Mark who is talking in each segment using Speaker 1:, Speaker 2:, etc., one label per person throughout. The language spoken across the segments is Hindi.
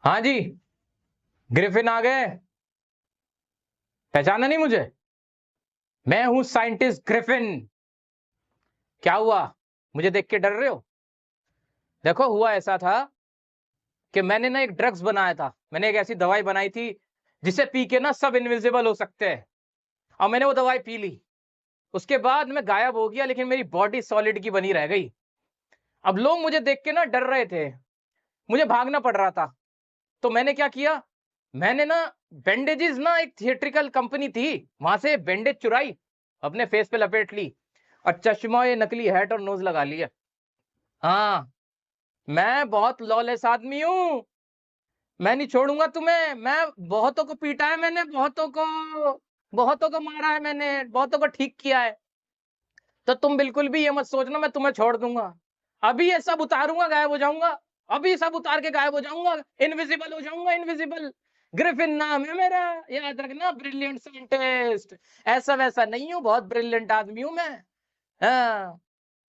Speaker 1: हाँ जी। ग्रिफिन आ गए। पहचाना नहीं मुझे? मैं हूं साइंटिस्ट ग्रिफिन। क्या हुआ? मुझे देख के डर रहे हो? देखो, हुआ ऐसा था कि मैंने ना एक ड्रग्स बनाया था। मैंने एक ऐसी दवाई बनाई थी जिसे पी के ना सब इनविजिबल हो सकते हैं। और मैंने वो दवाई पी ली। उसके बाद मैं गायब हो गया, लेकिन मेरी बॉडी सॉलिड की बनी रह गई। अब लोग मुझे देख के ना डर रहे थे। मुझे भागना पड़ रहा था। तो मैंने क्या किया, मैंने ना बैंडेजेस, ना एक थिएट्रिकल कंपनी थी, वहां से बैंडेज चुराई, अपने फेस पे लपेट ली और चश्मा, ये नकली हैट और नोज लगा लिया। हाँ, मैं बहुत लॉलेस आदमी हूँ। मैं नहीं छोड़ूंगा तुम्हें। मैं बहुतों को पीटा है, मैंने बहुतों को मारा है, मैंने बहुतों को ठीक किया है। तो तुम बिल्कुल भी ये मत सोचना मैं तुम्हें छोड़ दूंगा। अभी ये सब उतारूंगा, गायब हो जाऊंगा। अभी सब उतार के गायब हो जाऊंगा, इनविजिबल हो जाऊंगा, इनविजिबल। ग्रिफिन नाम है मेरा, याद रखना, ब्रिलियंट साइंटिस्ट। ऐसा वैसा नहीं हूँ, बहुत ब्रिलियंट आदमी हूँ मैं। हाँ,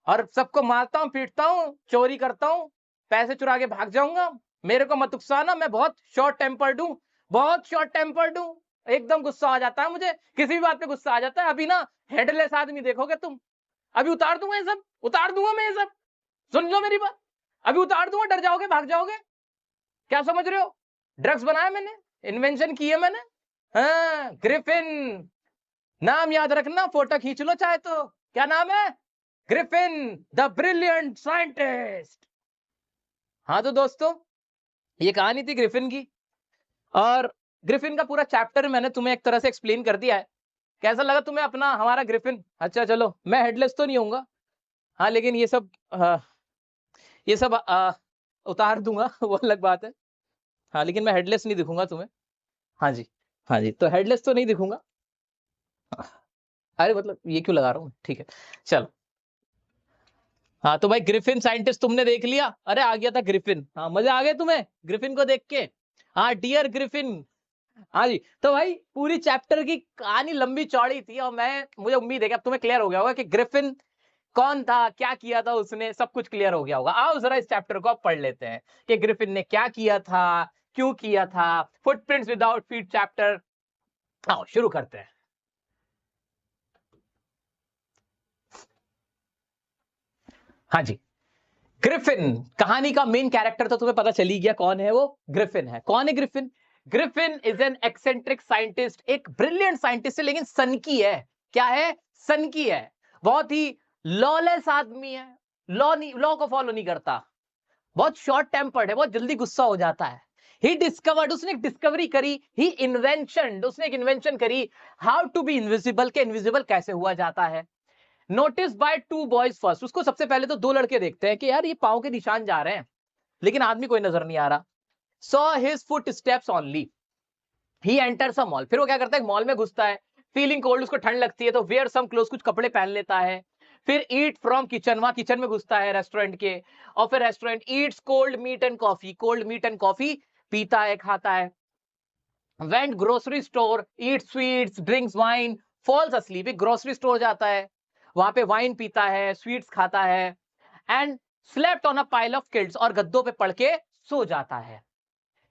Speaker 1: और सबको मारता हूँ, पीटता हूँ, चोरी करता हूँ, पैसे चुरा के भाग जाऊंगा। मेरे को मत उकसाना, मैं बहुत शॉर्ट टेम्पर्ड हूँ। बहुत शॉर्ट टेम्पर्ड हूँ। एकदम गुस्सा आ जाता है मुझे, किसी भी बात पे गुस्सा आ जाता है। अभी ना हेडलेस आदमी देखोगे तुम। अभी उतार दूंगा ये सब, उतार दूंगा मैं ये सब। सुन लो मेरी बात। अभी उतार दूंगा, डर जाओगे, भाग जाओगे। क्या समझ रहे हो? ड्रग्स बनाया मैंने, इन्वेंशन की है मैंने। हाँ, ग्रिफिन नाम याद रखना, फोटो खींच लो चाहे तो। क्या नाम है? Griffin the brilliant scientist. हाँ तो दोस्तों, ये कहानी थी ग्रिफिन की। और ग्रिफिन का पूरा चैप्टर मैंने तुम्हें एक तरह से एक्सप्लेन कर दिया है। कैसा लगा तुम्हें अपना हमारा ग्रिफिन? अच्छा चलो, मैं हेडलेस तो नहीं होऊंगा। हाँ, लेकिन ये सब उतार दूंगा वो अलग बात है। हाँ, लेकिन मैं हेडलेस नहीं दिखूंगा तुम्हें। हाँ जी। हाँ जी, तो हेडलेस तो नहीं दिखूंगा। अरे मतलब ये क्यों लगा रहा हूँ, ठीक है। चलो। हाँ तो भाई, ग्रिफिन साइंटिस्ट तुमने देख लिया। अरे आ गया था ग्रिफिन। हाँ, मजे आ गए तुम्हें ग्रिफिन को देख के? हाँ, डियर ग्रिफिन। हाँ जी, तो भाई पूरी चैप्टर की कहानी लंबी चौड़ी थी, और मुझे उम्मीद है कि अब तुम्हें क्लियर हो गया होगा कि ग्रिफिन कौन था, क्या किया था उसने, सब कुछ क्लियर हो गया होगा। आओ जरा इस चैप्टर को अब पढ़ लेते हैं कि ग्रिफिन ने क्या किया था, क्यों किया था। Footprints without feet chapter. आओ शुरू करते हैं। हाँ जी। ग्रिफिन कहानी का मेन कैरेक्टर तो तुम्हें पता चल ही गया कौन है वो। ग्रिफिन है। कौन है Griffin? Griffin is an eccentric scientist, एक ब्रिलियंट साइंटिस्ट है, लेकिन सन की है। क्या है? सन की है। बहुत ही लॉलेस आदमी है। लॉ को फॉलो नहीं करता। बहुत शॉर्ट टेम्पर्ड है, बहुत जल्दी गुस्सा हो जाता है। ही डिस्कवर्ड, उसने एक डिस्कवरी करी। ही इन्वेंशन, उसने एक इन्वेंशन करी। हाउ टू बी इनविजिबल, के इनविजिबल कैसे हुआ जाता है। Notice by two boys first, उसको सबसे पहले तो दो लड़के देखते हैं कि यार ये पांव के निशान जा रहे हैं, लेकिन आदमी कोई नजर नहीं आ रहा। Saw his foot steps only. He enters a mall, फिर वो क्या करता है, मॉल में घुसता है। फीलिंग कोल्ड, उसको ठंड लगती है, तो वेयर सम क्लोथ, कुछ कपड़े पहन लेता है। फिर ईट फ्रॉम किचन, वहां किचन में घुसता है रेस्टोरेंट के। और फिर restaurant eats cold meat and coffee, cold meat and coffee पीता है, खाता है। Went grocery store, eat sweets, drinks wine, falls asleep, एक ग्रोसरी स्टोर जाता है, वहां पे वाइन पीता है, स्वीट्स खाता है। And slept on a pile of quilts, और गद्दों पे पड़ के सो जाता है।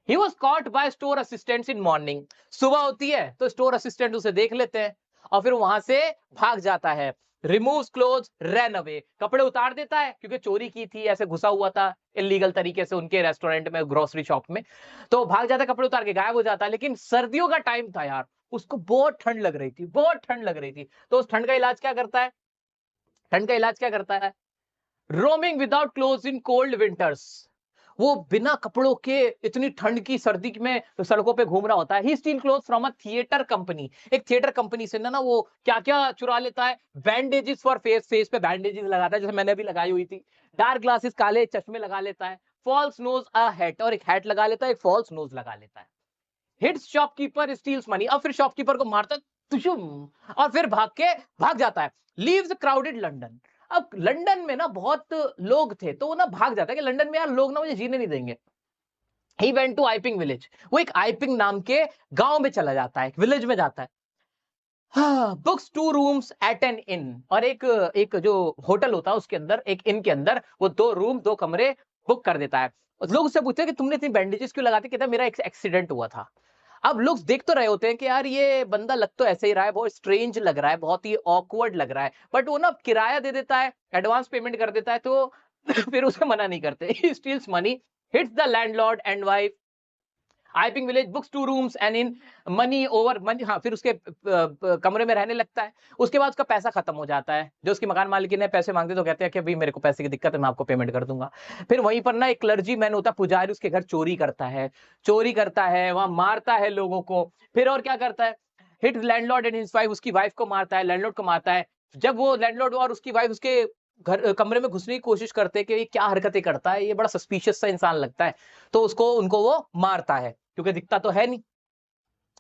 Speaker 1: He was caught by store assistants in morning. सुबह होती है तो स्टोर असिस्टेंट उसे देख लेते हैं, और फिर वहां से भाग जाता है। रिमूव्स क्लोथ्स, रन अवे, कपड़े उतार देता है क्योंकि चोरी की थी, ऐसे घुसा हुआ था इलीगल तरीके से उनके रेस्टोरेंट में, ग्रोसरी शॉप में। तो भाग जाता है, कपड़े उतार के गायब हो जाता है। लेकिन सर्दियों का टाइम था यार, उसको बहुत ठंड लग रही थी, बहुत ठंड लग रही थी। तो उस ठंड का इलाज क्या करता है? ठंड का इलाज क्या करता है? Roaming without clothes in cold winters. वो बिना कपड़ों के इतनी ठंड की सर्दी में सड़कों पे घूम रहा होता है। He steal cloth from a theatre company, एक थिएटर कंपनी से ना वो क्या क्या चुरा लेता है। बैंडेजेस फॉर फेस, फेस पे बैंडेजेस लगाता है, जैसे मैंने भी लगाई हुई थी। डार्क ग्लासेस, काले चश्मे लगा लेता है। फॉल्स नोज अ हैट, और एक हैट लगा लेता है, एक फॉल्स नोज लगा लेता है। हिट्स शॉपकीपर, स्टील्स मनी, और फिर शॉपकीपर को मारता है, तुशुम, और फिर भाग जाता है। Leaves crowded London. अब लंदन में ना बहुत लोग थे, तो वो ना भाग जाता है कि लंदन में यार लोग ना मुझे जीने नहीं देंगे। ही वेंट टू आइपिंग विलेज, वो एक आइपिंग नाम के गांव में चला जाता है, एक विलेज में जाता है। हाँ, books two rooms at an inn, और एक एक जो होटल होता है उसके अंदर, एक इन के अंदर वो दो रूम, दो कमरे बुक कर देता है। लोग उससे पूछते हैं कि तुमने इतनी बैंडेजेस क्यों लगाते, कहता है मेरा एक एक्सीडेंट हुआ था। अब लोग देख तो रहे होते हैं कि यार ये बंदा लग तो ऐसे ही रहा है, बहुत स्ट्रेंज लग रहा है, बहुत ही ऑकवर्ड लग रहा है, बट वो ना किराया दे देता है, एडवांस पेमेंट कर देता है, तो फिर उसे मना नहीं करते। He steals money, hits the landlord and wife, Iping village, books 2 rooms and in money over money. हाँ, फिर उसके कमरे में रहने लगता है। उसके बाद उसका पैसा खत्म हो जाता है। जो उसकी मकान मालिक ने पैसे मांगते तो कहते हैं कि भाई मेरे को पैसे की दिक्कत है, मैं आपको पेमेंट कर दूंगा। फिर वहीं पर ना एक क्लर्जी मैन होता है, पुजारी, उसके घर चोरी करता है, वहां मारता है लोगों को। फिर और क्या करता है, hit landlord and his wife, उसकी वाइफ को मारता है, लैंडलॉर्ड को मारता है। जब वो लैंडलॉर्ड और उसकी वाइफ उसके घर कमरे में घुसने की कोशिश करते हैं कि ये क्या हरकतें करता है, ये बड़ा सस्पिशियस सा इंसान लगता है, तो उनको वो मारता है, क्योंकि दिखता तो है नहीं।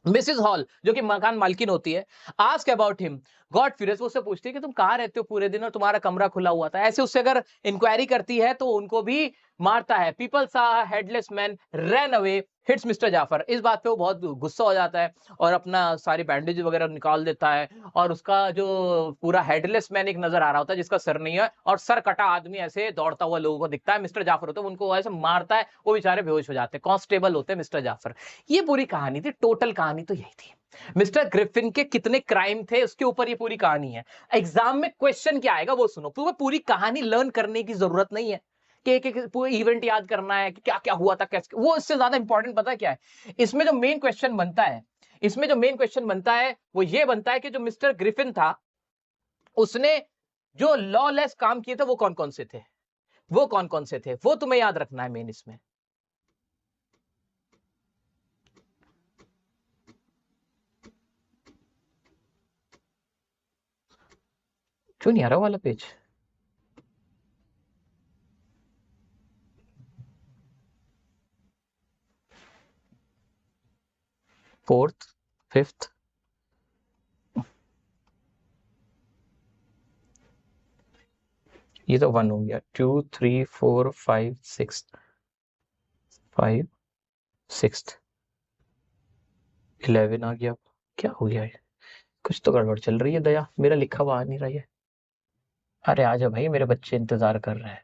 Speaker 1: मिसेस हॉल, जो कि मकान मालकिन होती है, ask about him, God furious, वो उससे पूछती है कि तुम कहाँ रहते हो पूरे दिन और तुम्हारा कमरा खुला हुआ था। ऐसे उससे अगर इंक्वायरी करती है तो उनको भी मारता है। People saw headless man ran away, hits mister Jaffers. इस बात पे वो बहुत गुस्सा हो जाता है और अपना सारी बैंडेज वगैरह निकाल देता है, और उसका जो पूरा हेडलेस मैन एक नजर आ रहा होता है जिसका सर नहीं है, और सर कटा आदमी ऐसे दौड़ता हुआ लोगों को दिखता है, मिस्टर जाफर होता है, उनको ऐसे मारता है, वो बेचारे बेहोश हो जाते हैं। कांस्टेबल होते हैं मिस्टर जाफर। ये पूरी कहानी थी, टोटल कहानी तो यही थी। मिस्टर ग्रिफिन के कितने क्राइम थे उसके ऊपर ये पूरी कहानी है। एग्जाम में क्वेश्चन क्या आएगा वो सुनो, तुम्हें पूरी कहानी लर्न करने की जरूरत नहीं है कि एक पूरा इवेंट याद करना है कि क्या क्या हुआ था, कैसे, वो इससे ज्यादा इंपॉर्टेंट पता है क्या है। इसमें जो मेन क्वेश्चन बनता है, वो ये बनता है कि जो मिस्टर ग्रिफिन था, उसने जो लॉलेस काम किए थे वो कौन कौन से थे, वो तुम्हें याद रखना है मेन इसमें। क्यों नहीं आ रहा वाला पेज? फोर्थ, फिफ्थ, ये तो 1 हो गया, 2 3 4 5 6, 5 6, 11 आ गया। क्या हो गया है, कुछ तो गड़बड़ चल रही है दया, मेरा लिखा हुआ आ नहीं रहा है। अरे आजा भाई, मेरे बच्चे इंतजार कर रहे हैं।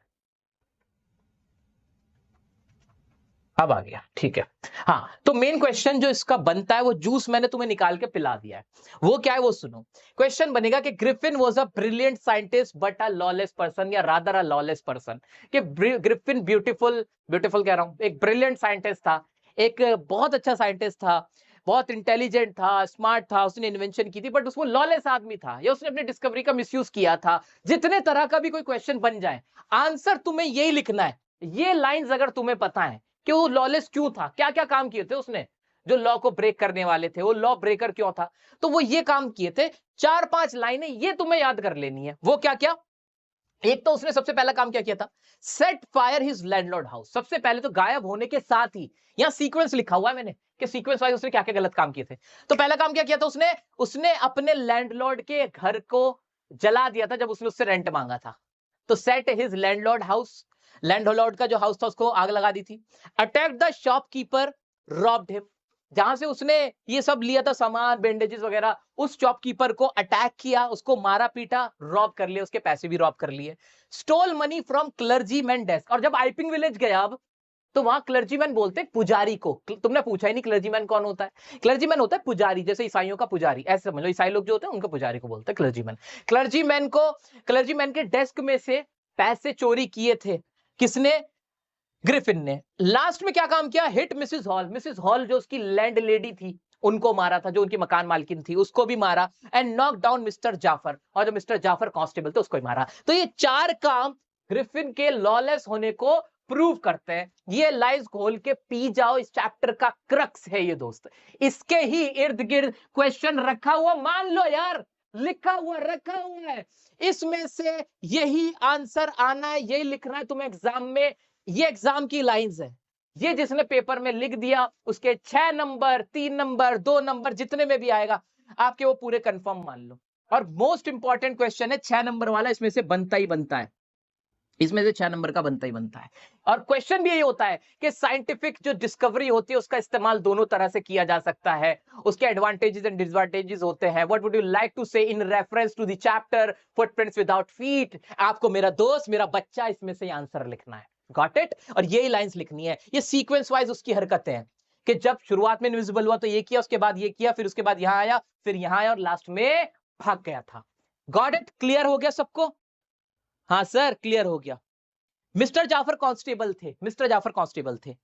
Speaker 1: अब आ गया, ठीक है। हाँ, तो मेन क्वेश्चन जो इसका बनता है, वो जूस मैंने तुम्हें निकाल के पिला दिया है, वो क्या है वो सुनो। क्वेश्चन बनेगा कि Griffin was a brilliant scientist but a lawless person, या रादर अ लॉलेस पर्सन। कि ग्रिफिन ब्यूटीफुल कह रहा हूं, एक ब्रिलियंट साइंटिस्ट था, एक बहुत अच्छा साइंटिस्ट था, बहुत इंटेलिजेंट था, स्मार्ट था, उसने इन्वेंशन की थी, बट उसको लॉलेस आदमी था, या उसने अपनी डिस्कवरी का मिसयूज किया था। जितने तरह का भी कोई क्वेश्चन बन जाए, आंसर तुम्हें यही लिखना है। ये लाइंस अगर तुम्हें पता है कि वो लॉलेस क्यों था, क्या क्या काम किए थे उसने, जो लॉ को ब्रेक करने वाले थे, वो लॉ ब्रेकर क्यों था, तो वो ये काम किए थे। 4-5 लाइनें ये तुम्हें याद कर लेनी है। वो क्या क्या, एक तो उसने सबसे पहला काम क्या किया था, set fire his landlord house. सबसे पहले तो गायब होने के साथ ही, यहां सीक्वेंस लिखा हुआ है मैंने कि सीक्वेंस वाइज उसने क्या क्या गलत काम किए थे। तो पहला काम क्या किया था उसने, अपने लैंडलॉर्ड के घर को जला दिया था जब उसने उससे रेंट मांगा था। तो set his landlord house, landlord का जो हाउस था उसको आग लगा दी थी। Attack the shopkeeper, robbed him, जहां से उसने ये सब लिया था सामान, बैंडेजेस वगैरह, उस शॉपकीपर को अटैक किया, उसको मारा पीटा, रॉब कर लिया, उसके पैसे भी रॉब कर लिए। Stole money from clergyman desk, और जब आइपिंग विलेज गया अब, तो वहां क्लर्जीमैन बोलते हैं पुजारी को। तुमने पूछा ही नहीं क्लर्जीमैन कौन होता है। क्लर्जीमैन होता है पुजारी, जैसे ईसाइयों का पुजारी, ऐसे समझ लो, ईसाई लोग जो होते हैं उनको पुजारी को बोलते हैं क्लर्जीमैन। क्लर्जीमैन के डेस्क में से पैसे चोरी किए थे, किसने, ग्रिफिन ने। लास्ट में क्या काम किया, हिट मिसिस हॉल जो उसकी लैंड लेडी थी, उनको मारा था, जो उनकी मकान मालकिन थी उसको भी मारा। And knock down mister Jaffers, और जो मिस्टर जाफर कांस्टेबल थे उसको भी मारा। तो ये 4 काम ग्रिफिन के लॉलेस होने को प्रूव करते हैं। ये लाइज खोल के पी जाओ, इस चैप्टर का क्रक्स है ये दोस्त। इसके ही इर्द गिर्द क्वेश्चन रखा हुआ, मान लो यार, लिखा हुआ रखा हुआ है, इसमें से यही आंसर आना है, यही लिखना है तुम्हें एग्जाम में। ये एग्जाम की लाइंस है, ये जिसने पेपर में लिख दिया उसके 6 नंबर, 3 नंबर, 2 नंबर, जितने में भी आएगा आपके, वो पूरे कंफर्म मान लो। और मोस्ट इंपॉर्टेंट क्वेश्चन है 6 नंबर वाला, इसमें से बनता ही बनता है, इसमें से 6 नंबर का बनता ही बनता है। और क्वेश्चन भी यही होता है कि साइंटिफिक जो डिस्कवरी होती है उसका इस्तेमाल दोनों तरह से किया जा सकता है, उसके एडवांटेजेस एंड डिसएडवांटेजेस होते हैं। What would you like to say in reference to the chapter footprints without feet. आपको मेरा दोस्त, मेरा बच्चा, इसमें से आंसर लिखना है। Got it? और यही लाइंस लिखनी है, ये सीक्वेंस वाइज उसकी हरकतें हैं कि जब शुरुआत में इनविजिबल हुआ तो ये किया, उसके बाद ये किया, फिर उसके बाद यहां आया, फिर यहां आया और लास्ट में भाग गया था। Got it? क्लियर हो गया सबको? हाँ सर, क्लियर हो गया। मिस्टर जाफर कांस्टेबल थे, मिस्टर जाफर कांस्टेबल थे।